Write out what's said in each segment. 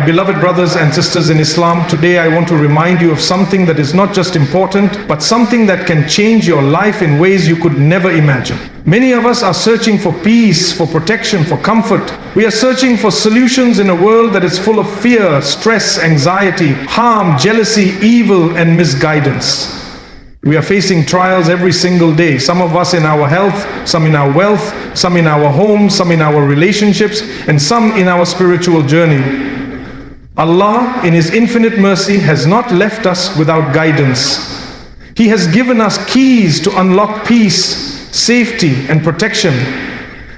My beloved brothers and sisters in Islam, today I want to remind you of something that is not just important, but something that can change your life in ways you could never imagine. Many of us are searching for peace, for protection, for comfort. We are searching for solutions in a world that is full of fear, stress, anxiety, harm, jealousy, evil, and misguidance. We are facing trials every single day. Some of us in our health, some in our wealth, some in our homes, some in our relationships, and some in our spiritual journey. Allah, in His infinite mercy, has not left us without guidance. He has given us keys to unlock peace, safety, and protection.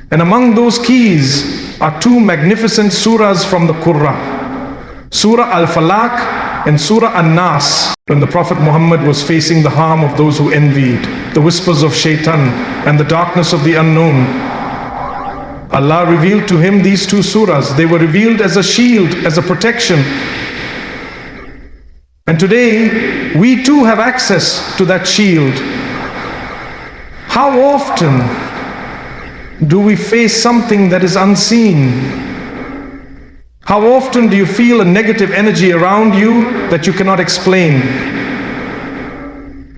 And among those keys are two magnificent surahs from the Qur'an. Surah Al-Falaq and Surah An-Naas. When the Prophet Muhammad was facing the harm of those who envied, the whispers of Shaytaan, and the darkness of the unknown, Allah revealed to him these two surahs. They were revealed as a shield, as a protection. And today, we too have access to that shield. How often do we face something that is unseen? How often do you feel a negative energy around you that you cannot explain?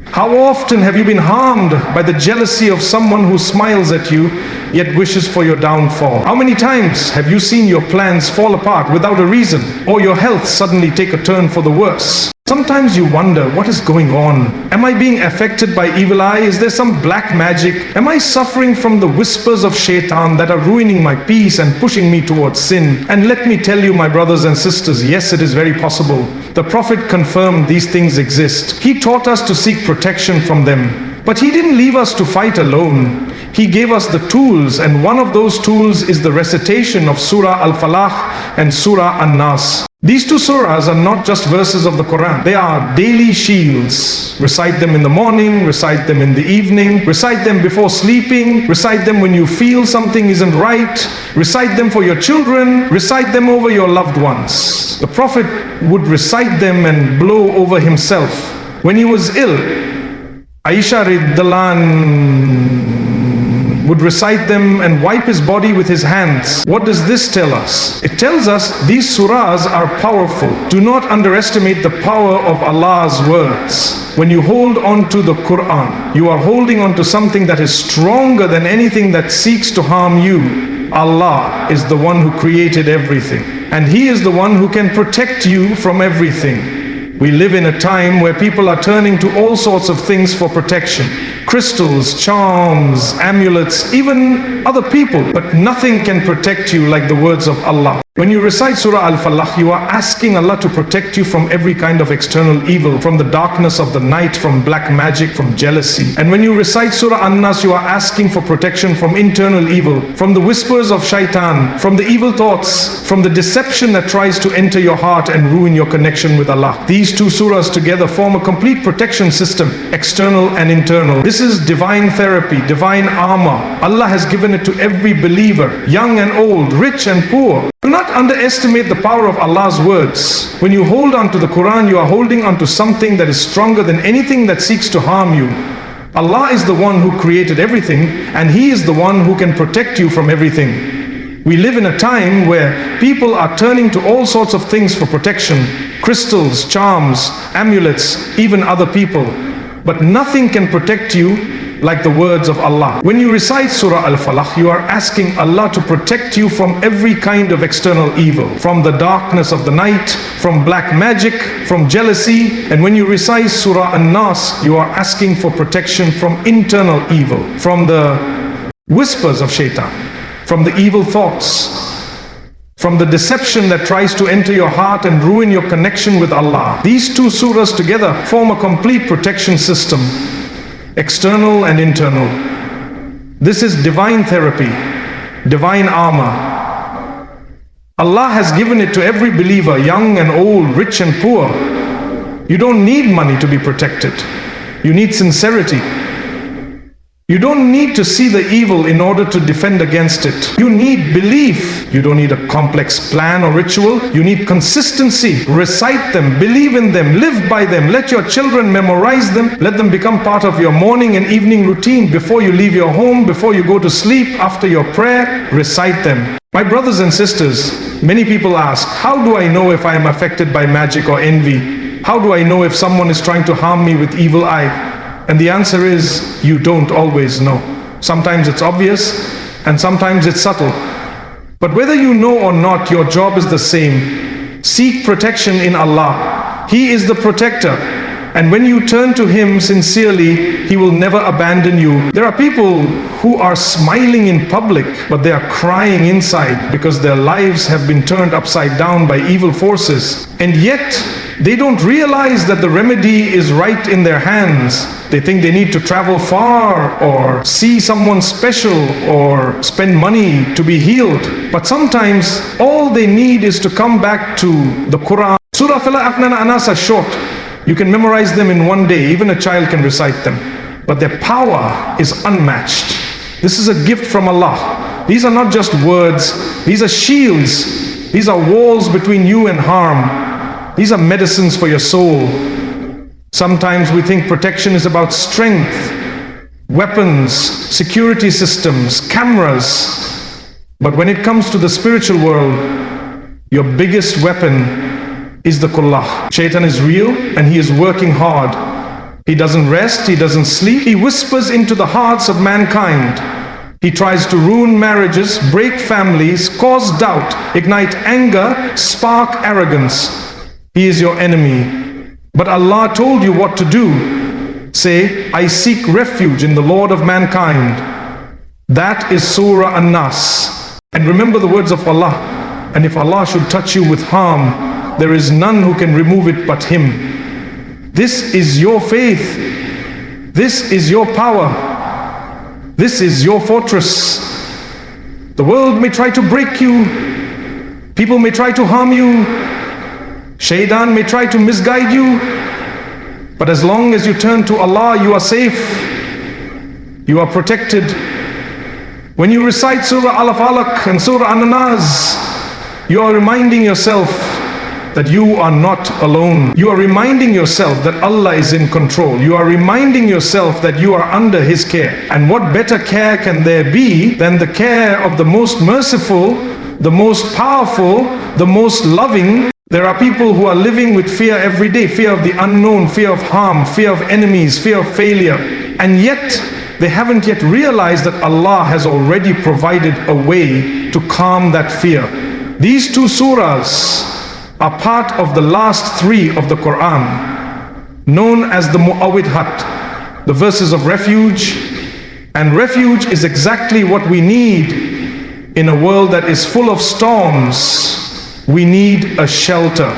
How often have you been harmed by the jealousy of someone who smiles at you, yet wishes for your downfall? How many times have you seen your plans fall apart without a reason, or your health suddenly take a turn for the worse? Sometimes you wonder, what is going on? Am I being affected by evil eye? Is there some black magic? Am I suffering from the whispers of Shaytaan that are ruining my peace and pushing me towards sin? And let me tell you, my brothers and sisters, yes, it is very possible. The Prophet confirmed these things exist. He taught us to seek protection from them. But he didn't leave us to fight alone. He gave us the tools, and one of those tools is the recitation of Surah Al-Falaq and Surah An-Naas. These two surahs are not just verses of the Qur'an. They are daily shields. Recite them in the morning, recite them in the evening, recite them before sleeping, recite them when you feel something isn't right, recite them for your children, recite them over your loved ones. The Prophet would recite them and blow over himself. When he was ill, Aisha radhiyallahu anha would recite them and wipe his body with his hands. What does this tell us? It tells us these surahs are powerful. Do not underestimate the power of Allah's words. When you hold on to the Qur'an, you are holding on to something that is stronger than anything that seeks to harm you. Allah is the one who created everything, and He is the one who can protect you from everything. We live in a time where people are turning to all sorts of things for protection. Crystals, charms, amulets, even other people. But nothing can protect you like the words of Allah. When you recite Surah Al-Falaq, you are asking Allah to protect you from every kind of external evil, from the darkness of the night, from black magic, from jealousy. And when you recite Surah An-Naas, you are asking for protection from internal evil, from the whispers of Shaytaan, from the evil thoughts, from the deception that tries to enter your heart and ruin your connection with Allah. These two surahs together form a complete protection system, external and internal. This is divine therapy, divine armor. Allah has given it to every believer, young and old, rich and poor. Do not underestimate the power of Allah's words. When you hold on to the Qur'an, you are holding on to something that is stronger than anything that seeks to harm you. Allah is the one who created everything, and He is the one who can protect you from everything. We live in a time where people are turning to all sorts of things for protection. Crystals, charms, amulets, even other people. But nothing can protect you like the words of Allah. When you recite Surah Al-Falaq, you are asking Allah to protect you from every kind of external evil, from the darkness of the night, from black magic, from jealousy. And when you recite Surah An-Naas, you are asking for protection from internal evil, from the whispers of Shaytaan, from the evil thoughts, from the deception that tries to enter your heart and ruin your connection with Allah. These two surahs together form a complete protection system, external and internal. This is divine therapy, divine armor. Allah has given it to every believer, young and old, rich and poor. You don't need money to be protected. You need sincerity. You don't need to see the evil in order to defend against it. You need belief. You don't need a complex plan or ritual. You need consistency. Recite them, believe in them, live by them. Let your children memorize them. Let them become part of your morning and evening routine. Before you leave your home, before you go to sleep, after your prayer, recite them. My brothers and sisters, many people ask, how do I know if I am affected by magic or envy? How do I know if someone is trying to harm me with evil eye? And the answer is, you don't always know. Sometimes it's obvious, and sometimes it's subtle. But whether you know or not, your job is the same. Seek protection in Allah. He is the protector. And when you turn to Him sincerely, He will never abandon you. There are people who are smiling in public, but they are crying inside because their lives have been turned upside down by evil forces. And yet, they don't realize that the remedy is right in their hands. They think they need to travel far or see someone special or spend money to be healed. But sometimes, all they need is to come back to the Qur'an. Surah Al-Falaq and An-Naas are short. You can memorize them in one day. Even a child can recite them. But their power is unmatched. This is a gift from Allah. These are not just words. These are shields. These are walls between you and harm. These are medicines for your soul. Sometimes we think protection is about strength, weapons, security systems, cameras. But when it comes to the spiritual world, your biggest weapon is the kullah. Shaytaan is real and he is working hard. He doesn't rest, he doesn't sleep. He whispers into the hearts of mankind. He tries to ruin marriages, break families, cause doubt, ignite anger, spark arrogance. He is your enemy. But Allah told you what to do. Say, I seek refuge in the Lord of mankind. That is Surah An-Naas. And remember the words of Allah. And if Allah should touch you with harm, there is none who can remove it but Him. This is your faith. This is your power. This is your fortress. The world may try to break you. People may try to harm you. Shaytaan may try to misguide you. But as long as you turn to Allah, you are safe. You are protected. When you recite Surah Al-Falaq and Surah An-Naas, you are reminding yourself that you are not alone. You are reminding yourself that Allah is in control. You are reminding yourself that you are under His care. And what better care can there be than the care of the most merciful, the most powerful, the most loving? There are people who are living with fear every day. Fear of the unknown, fear of harm, fear of enemies, fear of failure. And yet, they haven't yet realized that Allah has already provided a way to calm that fear. These two surahs are part of the last three of the Qur'an, known as the Mu'awwidhat, the verses of refuge. And refuge is exactly what we need in a world that is full of storms. We need a shelter.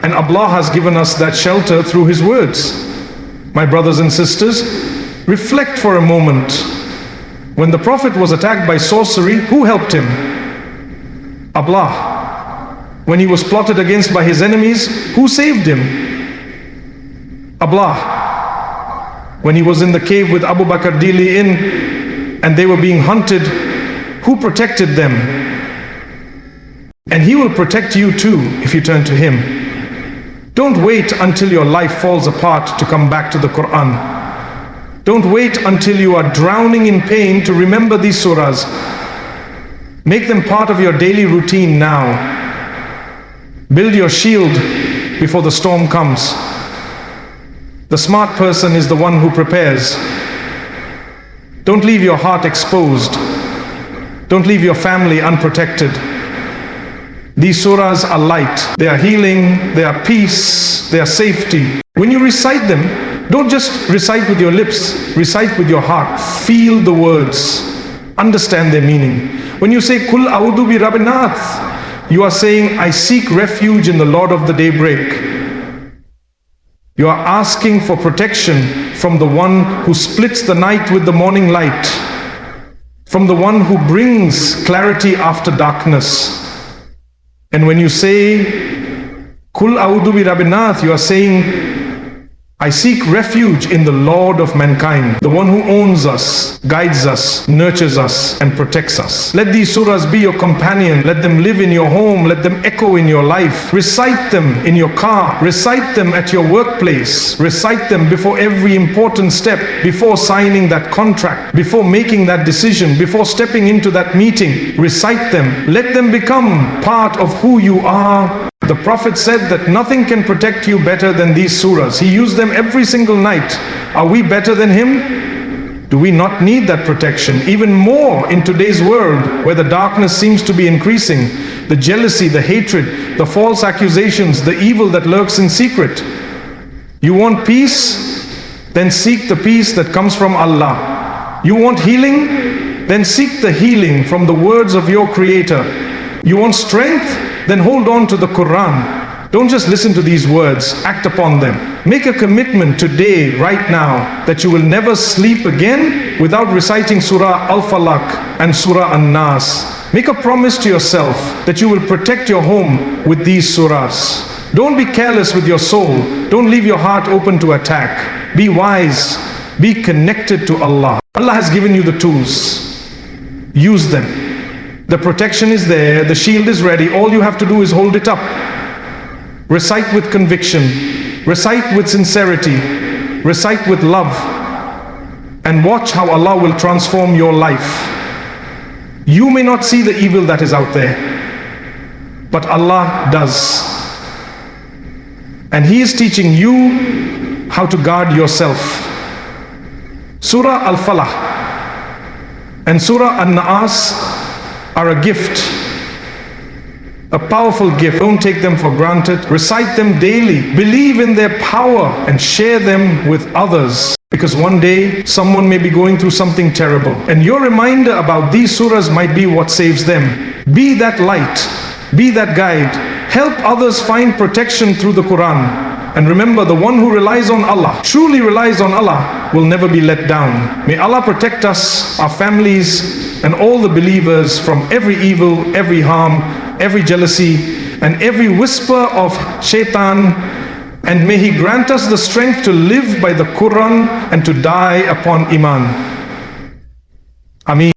And Allah has given us that shelter through His words. My brothers and sisters, reflect for a moment. When the Prophet was attacked by sorcery, who helped him? Allah. When he was plotted against by his enemies, who saved him? Allah. When he was in the cave with Abu Bakr Dili and they were being hunted, who protected them? And He will protect you too if you turn to Him. Don't wait until your life falls apart to come back to the Qur'an. Don't wait until you are drowning in pain to remember these surahs. Make them part of your daily routine now. Build your shield before the storm comes. The smart person is the one who prepares. Don't leave your heart exposed. Don't leave your family unprotected. These surahs are light. They are healing. They are peace. They are safety. When you recite them, don't just recite with your lips. Recite with your heart. Feel the words. Understand their meaning. When you say, Kul a'udhu bi Rabbin Naas, you are saying, I seek refuge in the Lord of the daybreak. You are asking for protection from the one who splits the night with the morning light, from the one who brings clarity after darkness. And when you say, Kul a'udhu bi Rabbin Naas, you are saying, I seek refuge in the Lord of mankind, the one who owns us, guides us, nurtures us, and protects us. Let these surahs be your companion. Let them live in your home. Let them echo in your life. Recite them in your car. Recite them at your workplace. Recite them before every important step, before signing that contract, before making that decision, before stepping into that meeting. Recite them. Let them become part of who you are. The Prophet said that nothing can protect you better than these surahs. He used them every single night. Are we better than him? Do we not need that protection? Even more in today's world where the darkness seems to be increasing, the jealousy, the hatred, the false accusations, the evil that lurks in secret. You want peace? Then seek the peace that comes from Allah. You want healing? Then seek the healing from the words of your Creator. You want strength? Then hold on to the Qur'an. Don't just listen to these words, act upon them. Make a commitment today, right now, that you will never sleep again without reciting Surah Al-Falaq and Surah An-Naas. Make a promise to yourself that you will protect your home with these surahs. Don't be careless with your soul. Don't leave your heart open to attack. Be wise. Be connected to Allah. Allah has given you the tools. Use them. The protection is there, the shield is ready, all you have to do is hold it up. Recite with conviction, recite with sincerity, recite with love, and watch how Allah will transform your life. You may not see the evil that is out there, but Allah does. And He is teaching you how to guard yourself. Surah Al-Falaq and Surah An-Naas are a gift, a powerful gift. Don't take them for granted. Recite them daily. Believe in their power and share them with others. Because one day, someone may be going through something terrible. And your reminder about these surahs might be what saves them. Be that light. Be that guide. Help others find protection through the Qur'an. And remember, the one who relies on Allah, truly relies on Allah, will never be let down. May Allah protect us, our families, and all the believers from every evil, every harm, every jealousy, and every whisper of Shaytaan. And may He grant us the strength to live by the Qur'an and to die upon Iman. Ameen.